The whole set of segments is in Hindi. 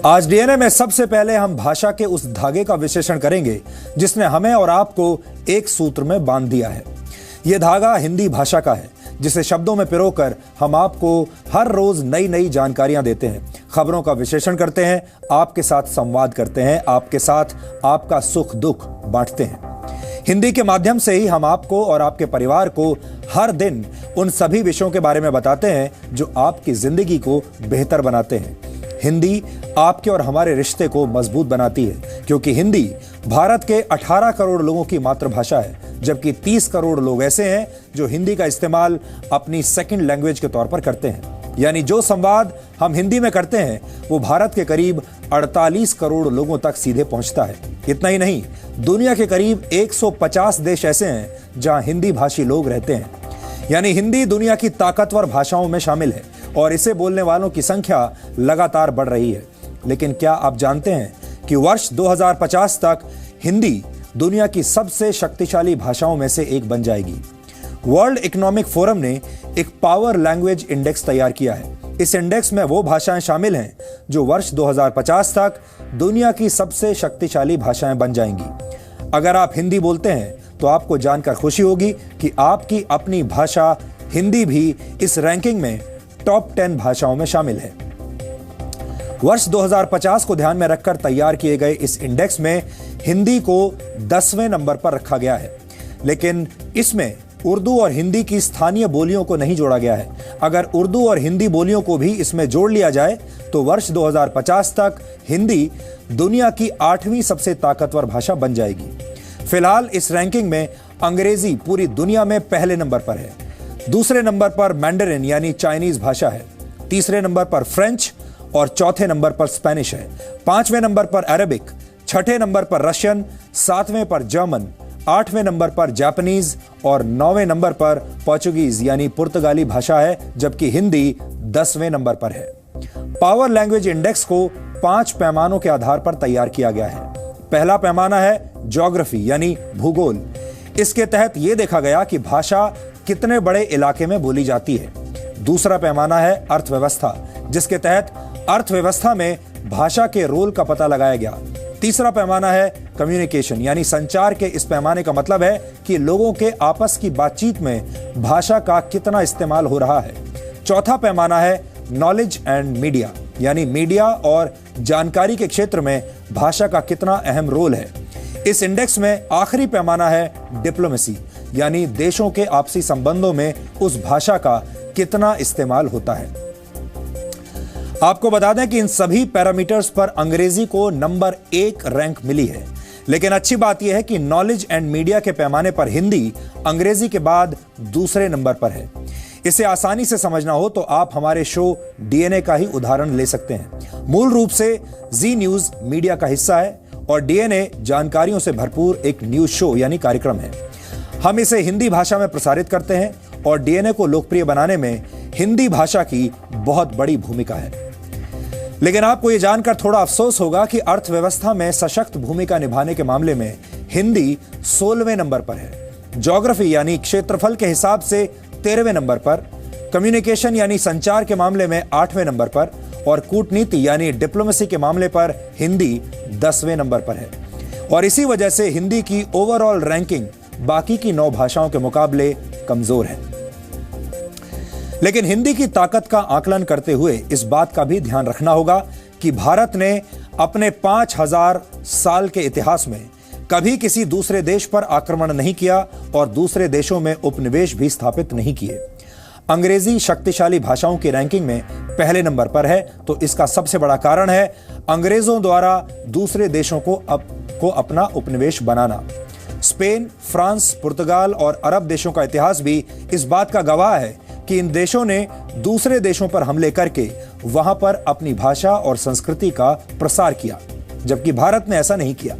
आज डीएनए में सबसे पहले हम भाषा के उस धागे का विश्लेषण करेंगे जिसने हमें और आपको एक सूत्र में बांध दिया है। यह धागा हिंदी भाषा का है, जिसे शब्दों में पिरोकर हम आपको हर रोज नई नई जानकारियां देते हैं, खबरों का विश्लेषण करते हैं, आपके साथ संवाद करते हैं, आपके साथ आपका सुख दुख बांटते हैं। हिंदी के माध्यम से ही हम आपको और आपके परिवार को हर दिन उन सभी विषयों के बारे में बताते हैं जो आपकी जिंदगी को बेहतर बनाते हैं। हिंदी आपके और हमारे रिश्ते को मजबूत बनाती है, क्योंकि हिंदी भारत के 18 करोड़ लोगों की मातृभाषा है, जबकि 30 करोड़ लोग ऐसे हैं जो हिंदी का इस्तेमाल अपनी सेकंड लैंग्वेज के तौर पर करते हैं। यानी जो संवाद हम हिंदी में करते हैं वो भारत के करीब 48 करोड़ लोगों तक सीधे पहुंचता है। इतना ही नहीं, दुनिया के करीब 150 देश ऐसे हैं जहां हिंदी भाषी लोग रहते हैं। यानी हिंदी दुनिया की ताकतवर भाषाओं में शामिल है और इसे बोलने वालों की संख्या लगातार बढ़ रही है। लेकिन क्या आप जानते हैं कि वर्ष 2050 तक हिंदी दुनिया की सबसे शक्तिशाली भाषाओं में से एक बन जाएगी। वर्ल्ड इकोनॉमिक फोरम ने एक पावर लैंग्वेज इंडेक्स तैयार किया है। इस इंडेक्स में वो भाषाएं शामिल हैं जो वर्ष 2050 तक दुनिया की सबसे शक्तिशाली भाषाएं बन जाएंगी। अगर आप हिंदी बोलते हैं तो आपको जानकर खुशी होगी कि आपकी अपनी भाषा हिंदी भी इस रैंकिंग में टॉप 10 भाषाओं में शामिल है। वर्ष 2050 को ध्यान में रखकर तैयार किए गए इस इंडेक्स में हिंदी को 10वें नंबर पर रखा गया है, लेकिन इसमें उर्दू और हिंदी की स्थानीय बोलियों को नहीं जोड़ा गया है। अगर उर्दू और हिंदी बोलियों को भी इसमें जोड़ लिया जाए तो वर्ष 2050 तक हिंदी दुनिया की 8वीं सबसे ताकतवर भाषा बन जाएगी। फिलहाल इस रैंकिंग में अंग्रेजी पूरी दुनिया में पहले नंबर पर है। दूसरे नंबर पर मैंडरिन यानी चाइनीज भाषा है। तीसरे नंबर पर फ्रेंच और चौथे नंबर पर स्पेनिश है। 5वें नंबर पर अरेबिक, 6ठे नंबर पर रशियन, 7वें पर जर्मन, 8वें नंबर पर जापानीज और 9वें नंबर पर पोर्चुगीज यानी पुर्तगाली भाषा है, जबकि हिंदी 10वें नंबर पर है। पावर लैंग्वेज इंडेक्स को 5 पैमानों के आधार पर तैयार किया गया है। पहला पैमाना है ज्योग्राफी यानी भूगोल। इसके तहत यह देखा गया कि भाषा कितने बड़े इलाके में बोली जाती है। दूसरा पैमाना है अर्थव्यवस्था, जिसके तहत अर्थव्यवस्था में भाषा के रोल का पता लगाया गया। तीसरा पैमाना है कम्युनिकेशन यानी संचार के इस पैमाने का मतलब है कि लोगों के आपस की बातचीत में भाषा का कितना इस्तेमाल हो रहा है। चौथा पैमाना है नॉलेज एंड मीडिया यानी मीडिया और जानकारी के क्षेत्र में भाषा का कितना अहम रोल है। इस इंडेक्स में आखिरी पैमाना है डिप्लोमेसी यानी देशों के आपसी संबंधों में उस भाषा का कितना इस्तेमाल होता है। आपको बता दें कि इन सभी पैरामीटर्स पर अंग्रेजी को नंबर 1 रैंक मिली है, लेकिन अच्छी बात यह है कि नॉलेज एंड मीडिया के पैमाने पर हिंदी अंग्रेजी के बाद दूसरे नंबर पर है। इसे आसानी से समझना हो तो आप हमारे शो डीएनए का ही उदाहरण ले सकते हैं। मूल रूप से जी न्यूज मीडिया का हिस्सा है और डीएनए जानकारियों से भरपूर एक न्यूज शो यानी कार्यक्रम है। हम इसे हिंदी भाषा में प्रसारित करते हैं और डीएनए को लोकप्रिय बनाने में हिंदी भाषा की बहुत बड़ी भूमिका है। लेकिन आपको यह जानकर थोड़ा अफसोस होगा कि अर्थव्यवस्था में सशक्त भूमिका निभाने के मामले में हिंदी 16वें नंबर पर है। ज्योग्राफी यानी क्षेत्रफल के हिसाब से 13वें नंबर पर, कम्युनिकेशन यानी संचार के मामले में 8वें नंबर पर और कूटनीति यानी डिप्लोमेसी के मामले पर हिंदी 10वें नंबर पर है। और इसी वजह से हिंदी की ओवरऑल रैंकिंग बाकी की 9 भाषाओं के मुकाबले कमजोर है। लेकिन हिंदी की ताकत का आकलन करते हुए इस बात का भी ध्यान रखना होगा कि भारत ने अपने 5000 साल के इतिहास में कभी किसी दूसरे देश पर आक्रमण नहीं किया और दूसरे देशों में उपनिवेश भी स्थापित नहीं किए। अंग्रेजी शक्तिशाली भाषाओं की रैंकिंग में पहले नंबर पर है, तो इसका सबसे बड़ा कारण है अंग्रेजों द्वारा दूसरे देशों को अपना उपनिवेश बनाना। स्पेन, फ्रांस, पुर्तगाल और अरब देशों का इतिहास भी इस बात का गवाह है कि इन देशों ने दूसरे देशों पर हमले करके वहां पर अपनी भाषा और संस्कृति का प्रसार किया, जबकि भारत ने ऐसा नहीं किया।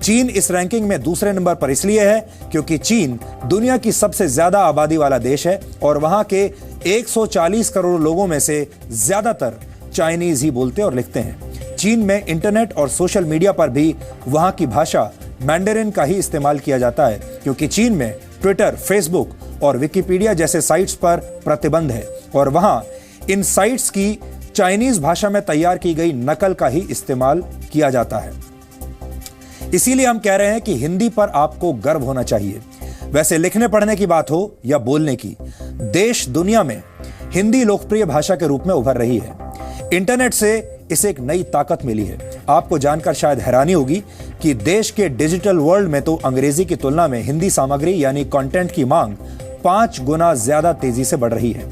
चीन इस रैंकिंग में दूसरे नंबर पर इसलिए है क्योंकि चीन दुनिया की सबसे ज्यादा आबादी वाला देश है और वहां के 140 करोड़ लोगों में से ज्यादातर चाइनीज ही बोलते और लिखते हैं। चीन में इंटरनेट और सोशल मीडिया पर भी वहां की भाषा मैंडरिन का ही इस्तेमाल किया जाता है, क्योंकि चीन में ट्विटर, फेसबुक और विकिपीडिया जैसे साइट्स पर प्रतिबंध है और वहां इन साइट्स की चाइनीज भाषा में तैयार की गई नकल का ही इस्तेमाल किया जाता है। इसीलिए हम कह रहे हैं कि हिंदी पर आपको गर्व होना चाहिए। वैसे लिखने पढ़ने की बात हो या बोलने की, देश दुनिया में हिंदी लोकप्रिय भाषा के रूप में उभर रही है। इंटरनेट से इसे एक नई ताकत मिली है। आपको जानकर शायद हैरानी होगी कि देश के डिजिटल वर्ल्ड में तो अंग्रेजी की तुलना में हिंदी सामग्री यानी कंटेंट की मांग 5 गुना ज्यादा तेजी से बढ़ रही है।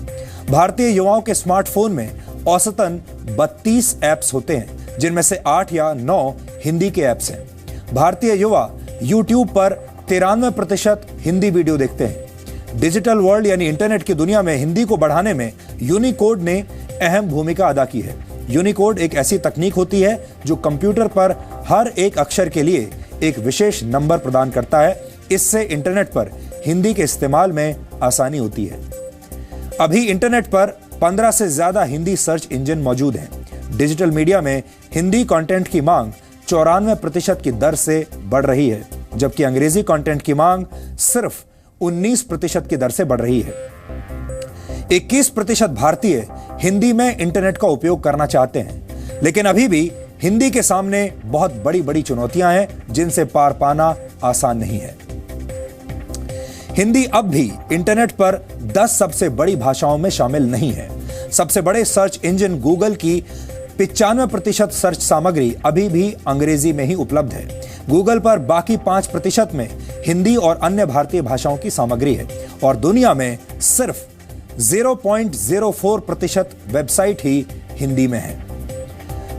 भारतीय युवाओं के स्मार्टफोन में औसतन 32 ऐप्स होते हैं, जिनमें से 8 या 9 हिंदी के ऐप्स हैं। भारतीय युवा YouTube पर 93% हिंदी वीडियो देखते हैं। डिजिटल वर्ल्ड यानी इंटरनेट की दुनिया में हिंदी को बढ़ाने में यूनिकोड ने अहम भूमिका अदा की है। यूनिकोड एक ऐसी तकनीक होती है जो कंप्यूटर पर हर एक अक्षर के लिए एक विशेष नंबर प्रदान करता है। इससे इंटरनेट पर हिंदी के इस्तेमाल में आसानी होती है। अभी इंटरनेट पर 15 से ज्यादा हिंदी सर्च इंजन मौजूद हैं। डिजिटल मीडिया में हिंदी कंटेंट की मांग 94% की दर से बढ़ रही है, जबकि अंग्रेजी कंटेंट की मांग सिर्फ 19% की दर से बढ़ रही है। 21% भारतीय हिंदी में इंटरनेट का उपयोग करना चाहते हैं, लेकिन अभी भी हिंदी के सामने बहुत बड़ी बड़ी चुनौतियां हैं, जिनसे पार पाना आसान नहीं है। हिंदी अब भी इंटरनेट पर 10 सबसे बड़ी भाषाओं में शामिल नहीं है। सबसे बड़े सर्च इंजन गूगल की 95% सर्च सामग्री अभी भी अंग्रेजी में ही उपलब्ध है। गूगल पर बाकी 5% में हिंदी और अन्य भारतीय भाषाओं की सामग्री है और दुनिया में सिर्फ 0.04% वेबसाइट ही हिंदी में है।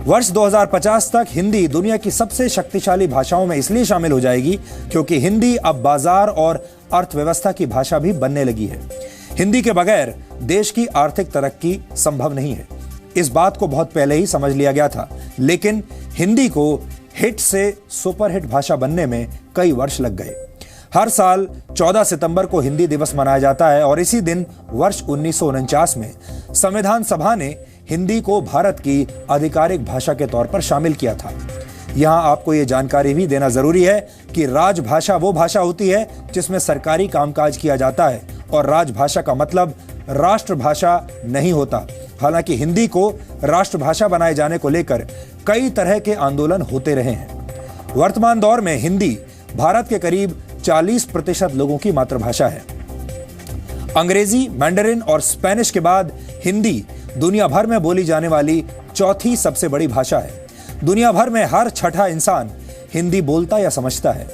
वर्ष 2050 तक हिंदी दुनिया की सबसे शक्तिशाली भाषाओं में इसलिए शामिल हो जाएगी क्योंकि हिंदी अब बाजार और अर्थव्यवस्था की भाषा भी बनने लगी है। हिंदी के बगैर देश की आर्थिक तरक्की संभव नहीं है। इस बात को बहुत पहले ही समझ लिया गया था, लेकिन हिंदी को हिट से सुपरहिट भाषा बनने में कई वर्ष लग गए। हर साल 14 सितंबर को हिंदी दिवस मनाया जाता है और इसी दिन वर्ष 1949 में संविधान सभा ने हिंदी को भारत की आधिकारिक भाषा के तौर पर शामिल किया था। यहां आपको यह जानकारी भी देना जरूरी है कि राजभाषा वो भाषा होती है जिसमें सरकारी कामकाज किया जाता है और राजभाषा का मतलब राष्ट्रभाषा नहीं होता। हालांकि हिंदी को राष्ट्रभाषा बनाए जाने को लेकर कई तरह के आंदोलन होते रहे हैं। वर्तमान दौर में हिंदी भारत के करीब 40% लोगों की मातृभाषा है। अंग्रेजी, मैंडरिन और स्पेनिश के बाद हिंदी दुनिया भर में बोली जाने वाली चौथी सबसे बड़ी भाषा है। दुनिया भर में हर छठा इंसान हिंदी बोलता या समझता है।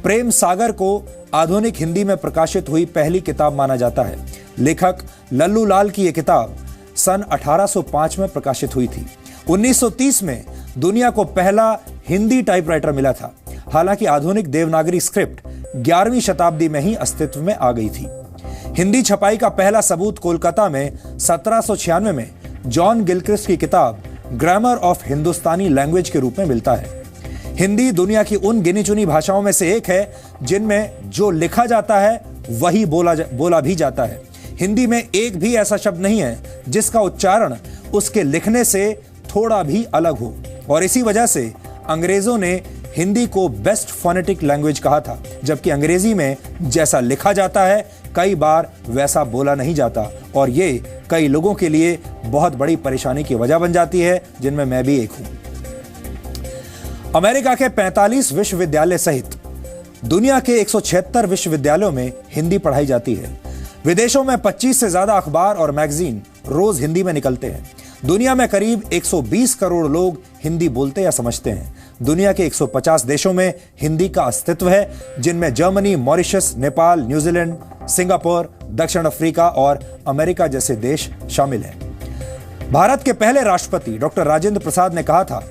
प्रेम सागर को आधुनिक हिंदी में प्रकाशित हुई पहली किताब माना जाता है। लेखक लल्लू लाल की यह किताब सन 1805 में प्रकाशित हुई थी। 1930 में दुनिया को पहला हिंदी टाइपराइटर मिला था। हालांकि आधुनिक देवनागरी स्क्रिप्ट 11वीं शताब्दी में ही अस्तित्व में आ गई थी। हिंदी छपाई का पहला सबूत कोलकाता में 1796 में जॉन गिलक्रिस्ट की किताब ग्रामर ऑफ हिंदुस्तानी लैंग्वेज के रूप में मिलता है। हिंदी दुनिया की उन गिनी चुनी भाषाओं में से एक है जिनमें जो लिखा जाता है वही बोला भी जाता है। हिंदी में एक भी ऐसा शब्द नहीं है जिसका उच्चारण उसके लिखने से थोड़ा भी अलग हो और इसी वजह से अंग्रेजों ने हिंदी को बेस्ट फोनेटिक लैंग्वेज कहा था, जबकि अंग्रेजी में जैसा लिखा जाता है कई बार वैसा बोला नहीं जाता और ये कई लोगों के लिए बहुत बड़ी परेशानी की वजह बन जाती है, जिनमें मैं भी एक हूं। अमेरिका के 45 विश्वविद्यालय सहित दुनिया के 176 विश्वविद्यालयों में हिंदी पढ़ाई जाती है। विदेशों में 25 से ज्यादा अखबार और मैगजीन रोज हिंदी में निकलते हैं। दुनिया में करीब 120 करोड़ लोग हिंदी बोलते या समझते हैं। दुनिया के 150 देशों में हिंदी का अस्तित्व है, जिनमें Germany, Mauritius, Nepal, New Zealand, Singapore, दक्षिण अफ्रीका और अमेरिका जैसे देश शामिल हैं। भारत के पहले राष्ट्रपति डॉक्टर राजेंद्र प्रसाद ने कहा था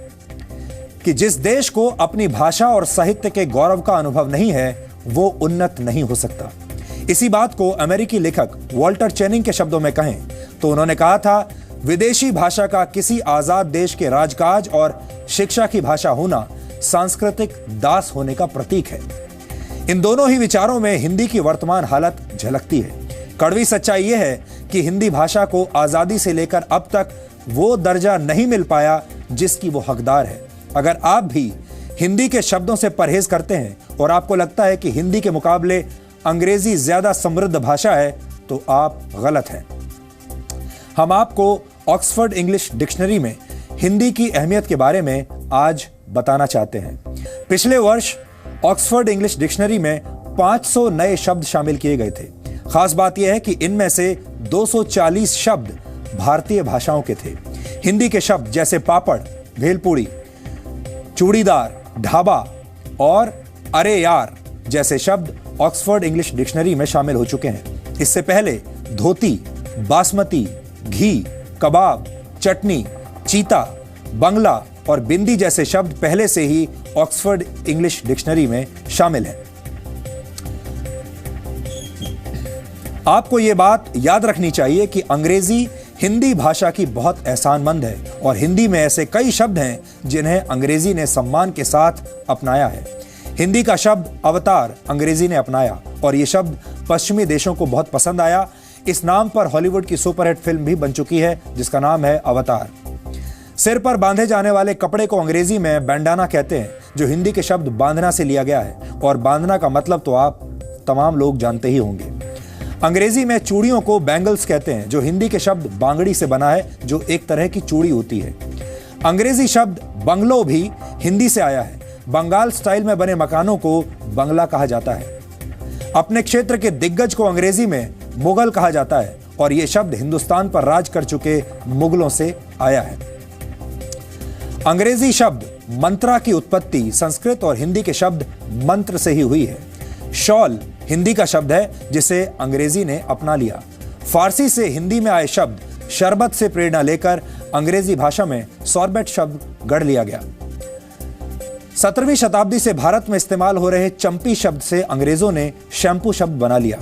कि जिस देश को अपनी भाषा और साहित्य के गौरव का अनुभव नहीं है, वो उन्नत नहीं हो सकता। इसी बात को अमेरिकी लेखक वॉल्टर चैनिंग के शब्दों में कहें तो उन्होंने कहा था, विदेशी भाषा का किसी आजाद देश के राजकाज और शिक्षा की भाषा होना सांस्कृतिक दास होने का प्रतीक है। इन दोनों ही विचारों में हिंदी की वर्तमान हालत झलकती है। कड़वी सच्चाई यह है कि हिंदी भाषा को आजादी से लेकर अब तक वो दर्जा नहीं मिल पाया जिसकी वो हकदार है। अगर आप भी हिंदी के शब्दों से परहेज करते हैं और आपको लगता है कि हिंदी के मुकाबले अंग्रेजी ज्यादा समृद्ध भाषा है, तो आप गलत हैं। हम आपको ऑक्सफोर्ड इंग्लिश डिक्शनरी में हिंदी की अहमियत के बारे में आज बताना चाहते हैं। पिछले वर्ष ऑक्सफोर्ड इंग्लिश डिक्शनरी में 500 नए शब्द शामिल किए गए थे। खास बात यह है कि इनमें से 240 शब्द भारतीय भाषाओं के थे। हिंदी के शब्द जैसे पापड़, भेलपूरी, चूड़ीदार, ढाबा और अरे यार जैसे शब्द ऑक्सफोर्ड इंग्लिश डिक्शनरी में शामिल हो चुके हैं। इससे पहले धोती, बासमती, घी, कबाब, चटनी, चीता, बंगला और बिंदी जैसे शब्द पहले से ही ऑक्सफोर्ड इंग्लिश डिक्शनरी में शामिल हैं। आपको यह बात याद रखनी चाहिए कि अंग्रेजी हिंदी भाषा की बहुत एहसानमंद है और हिंदी में ऐसे कई शब्द हैं जिन्हें अंग्रेजी ने सम्मान के साथ अपनाया है। हिंदी का शब्द अवतार अंग्रेजी ने अपनाया और यह शब्द पश्चिमी देशों को बहुत पसंद आया। इस नाम पर हॉलीवुड की सुपरहिट फिल्म भी बन चुकी है जिसका नाम है अवतार। सिर पर बांधे जाने वाले कपड़े को अंग्रेजी में बैंडाना कहते हैं, जो हिंदी के शब्द बांधना से लिया गया है और बांधना का मतलब तो आप तमाम लोग जानते ही होंगे। अंग्रेजी में चूड़ियों को बैंगल्स कहते हैं, जो हिंदी के शब्द बांगड़ी से बना है, जो एक तरह की चूड़ी होती है। अंग्रेजी शब्द बंगलो भी हिंदी से आया है। बंगाल स्टाइल में बने मकानों को बंगला कहा जाता है। अपने क्षेत्र के दिग्गज को अंग्रेजी में मुगल कहा जाता है और यह शब्द हिंदुस्तान पर राज कर चुके मुगलों से आया है। अंग्रेजी शब्द मंत्रा की उत्पत्ति संस्कृत और हिंदी के शब्द मंत्र से ही हुई है। शॉल हिंदी का शब्द है जिसे अंग्रेजी ने अपना लिया। फारसी से हिंदी में आए शब्द शरबत से प्रेरणा लेकर अंग्रेजी भाषा में सॉर्बेट शब्द गढ़ लिया गया। 17वीं शताब्दी से भारत में इस्तेमाल हो रहे चंपी शब्द से अंग्रेजों ने शैम्पू शब्द बना लिया।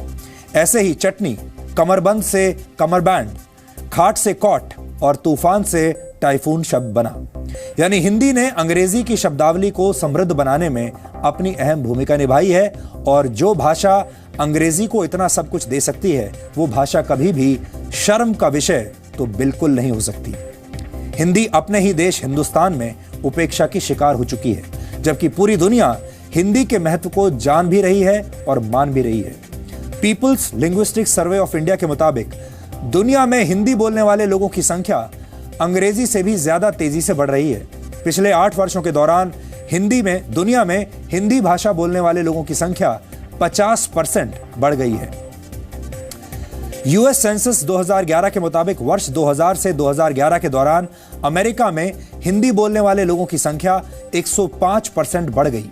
ऐसे ही चटनी कमरबंद से कमरबैंड, खाट से कॉट और तूफान से टाइफून शब्द बना। यानी हिंदी ने अंग्रेजी की शब्दावली को समृद्ध बनाने में अपनी अहम भूमिका निभाई है और जो भाषा अंग्रेजी को इतना सब कुछ दे सकती है वो भाषा कभी भी शर्म का विषय तो बिल्कुल नहीं हो सकती। हिंदी अपने ही देश हिंदुस्तान में उपेक्षा की शिकार हो चुकी है, जबकि पूरी दुनिया हिंदी के महत्व को जान भी रही है और मान भी रही है। People's Linguistic Survey of India के मुताबिक दुनिया में हिंदी बोलने वाले लोगों की संख्या अंग्रेजी से भी ज्यादा तेजी से बढ़ रही है। पिछले 8 वर्षों के दौरान दुनिया में हिंदी भाषा बोलने वाले लोगों की संख्या 50% बढ़ गई है। यूएस सेंसस 2011 के मुताबिक वर्ष 2000 से 2011 के दौरान अमेरिका में हिंदी बोलने वाले लोगों की संख्या 105% बढ़ गई।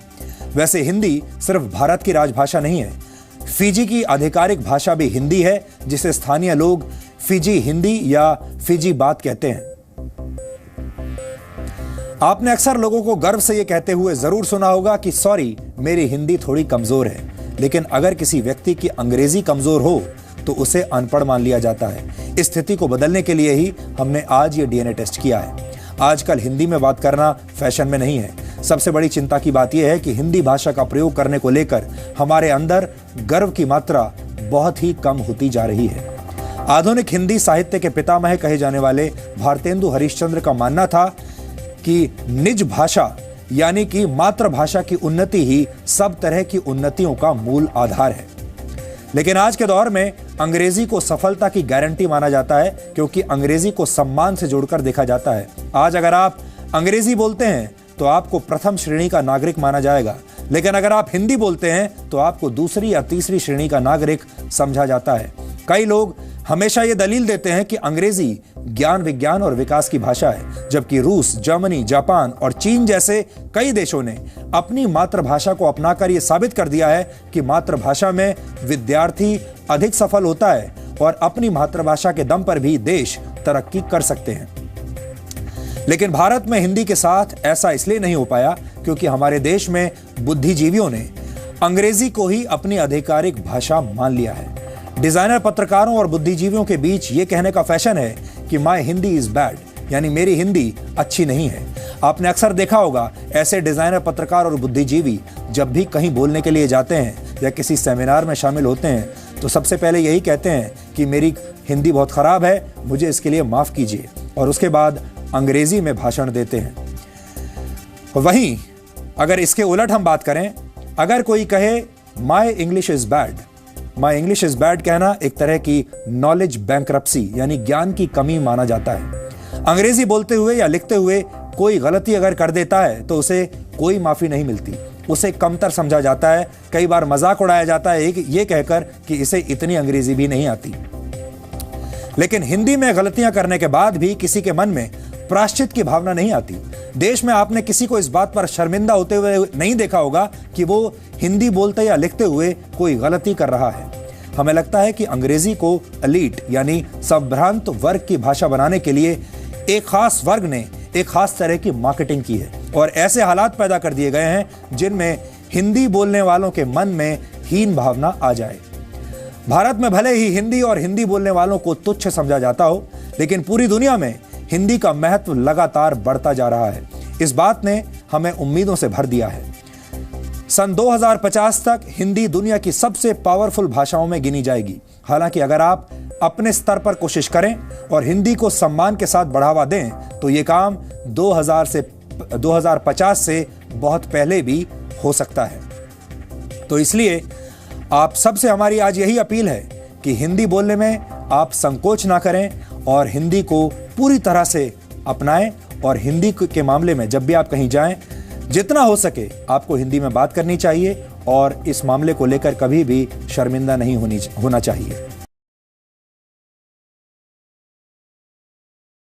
वैसे हिंदी सिर्फ भारत की राजभाषा नहीं है। फिजी की आधिकारिक भाषा भी हिंदी है, जिसे स्थानीय लोग फिजी हिंदी या फिजी बात कहते हैं। आपने अक्सर लोगों को गर्व से यह कहते हुए जरूर सुना होगा कि सॉरी मेरी हिंदी थोड़ी कमजोर है, लेकिन अगर किसी व्यक्ति की अंग्रेजी कमजोर हो तो उसे अनपढ़ मान लिया जाता है। इस स्थिति को बदलने के लिए ही हमने आज ये डीएनए टेस्ट किया है। आजकल हिंदी में बात करना फैशन में नहीं है। सबसे बड़ी चिंता की बात यह है कि हिंदी भाषा का प्रयोग करने को लेकर हमारे अंदर गर्व की मात्रा बहुत ही कम होती जा रही है। आधुनिक हिंदी साहित्य के पितामह कहे जाने वाले भारतेंदु हरिश्चंद्र का मानना था कि निज भाषा यानी कि मातृभाषा की उन्नति ही सब तरह की उन्नतियों का मूल आधार है। लेकिन आज के दौर में अंग्रेजी को सफलता की गारंटी माना जाता है, क्योंकि अंग्रेजी को सम्मान से जोड़कर देखा जाता है। आज अगर आप अंग्रेजी बोलते हैं तो आपको प्रथम श्रेणी का नागरिक माना जाएगा, लेकिन अगर आप हिंदी बोलते हैं तो आपको दूसरी या तीसरी श्रेणी का नागरिक समझा जाता है। कई लोग हमेशा ये दलील देते हैं कि अंग्रेजी ज्ञान, विज्ञान और विकास की भाषा है, जबकि रूस, जर्मनी, जापान और चीन जैसे कई देशों ने अपनी मातृभाषा को अपनाकर यह साबित कर दिया है कि मातृभाषा में विद्यार्थी अधिक सफल होता है और अपनी मातृभाषा के दम पर भी देश तरक्की कर सकते हैं। लेकिन भारत में हिंदी के साथ ऐसा इसलिए नहीं हो पाया क्योंकि हमारे देश में बुद्धिजीवियों ने अंग्रेजी को ही अपनी आधिकारिक भाषा मान लिया है। डिजाइनर पत्रकारों और बुद्धिजीवियों के बीच ये कहने का फैशन है कि माय हिंदी इज बैड, यानी मेरी हिंदी अच्छी नहीं है। आपने अक्सर देखा होगा ऐसे डिजाइनर पत्रकार और बुद्धिजीवी जब भी कहीं बोलने के लिए जाते हैं या किसी सेमिनार में शामिल होते हैं तो सबसे पहले यही कहते हैं कि मेरी हिंदी बहुत खराब है, मुझे इसके लिए माफ कीजिए, और उसके बाद अंग्रेजी में भाषण देते हैं। वहीं अगर इसके उलट हम बात करें, अगर कोई कहे my English is bad, my English is bad कहना एक तरह की नॉलेज बैंक्रप्सी यानी ज्ञान की कमी माना जाता है। अंग्रेजी बोलते हुए या लिखते हुए कोई गलती अगर कर देता है तो उसे कोई माफी नहीं मिलती, उसे कमतर समझा जाता है। कई बार मजाक उड़ाया जाता है ये कहकर कि इसे इतनी अंग्रेजी भी नहीं आती। लेकिन हिंदी में गलतियां करने के बाद भी किसी के मन में प्रायश्चित की भावना नहीं आती। देश में आपने किसी को इस बात पर शर्मिंदा होते हुए नहीं देखा होगा कि वो हिंदी बोलते या लिखते हुए कोई गलती कर रहा है। हमें लगता है कि अंग्रेजी को एलीट यानी संभ्रांत वर्ग की भाषा बनाने के लिए एक खास वर्ग ने एक खास तरह की मार्केटिंग की है और ऐसे हालात पैदा कर दिए गए हैं जिनमें हिंदी बोलने वालों के मन में हीन भावना आ जाए। भारत में भले ही हिंदी और हिंदी बोलने वालों को तुच्छ समझा जाता हो, लेकिन पूरी दुनिया में हिंदी का महत्व लगातार बढ़ता जा रहा है। इस बात ने हमें उम्मीदों से भर दिया है। सन 2050 तक हिंदी दुनिया की सबसे पावरफुल भाषाओं में गिनी जाएगी। हालांकि अगर आप अपने स्तर पर कोशिश करें और हिंदी को सम्मान के साथ बढ़ावा दें तो ये काम 2050 से बहुत पहले भी हो सकता है। तो इसलिए आप सबसे हमारी आज यही अपील है कि हिंदी बोलने में आप संकोच ना करें और हिंदी को पूरी तरह से अपनाएं। और हिंदी के मामले में जब भी आप कहीं जाएं, जितना हो सके आपको हिंदी में बात करनी चाहिए और इस मामले को लेकर कभी भी शर्मिंदा नहीं होना चाहिए।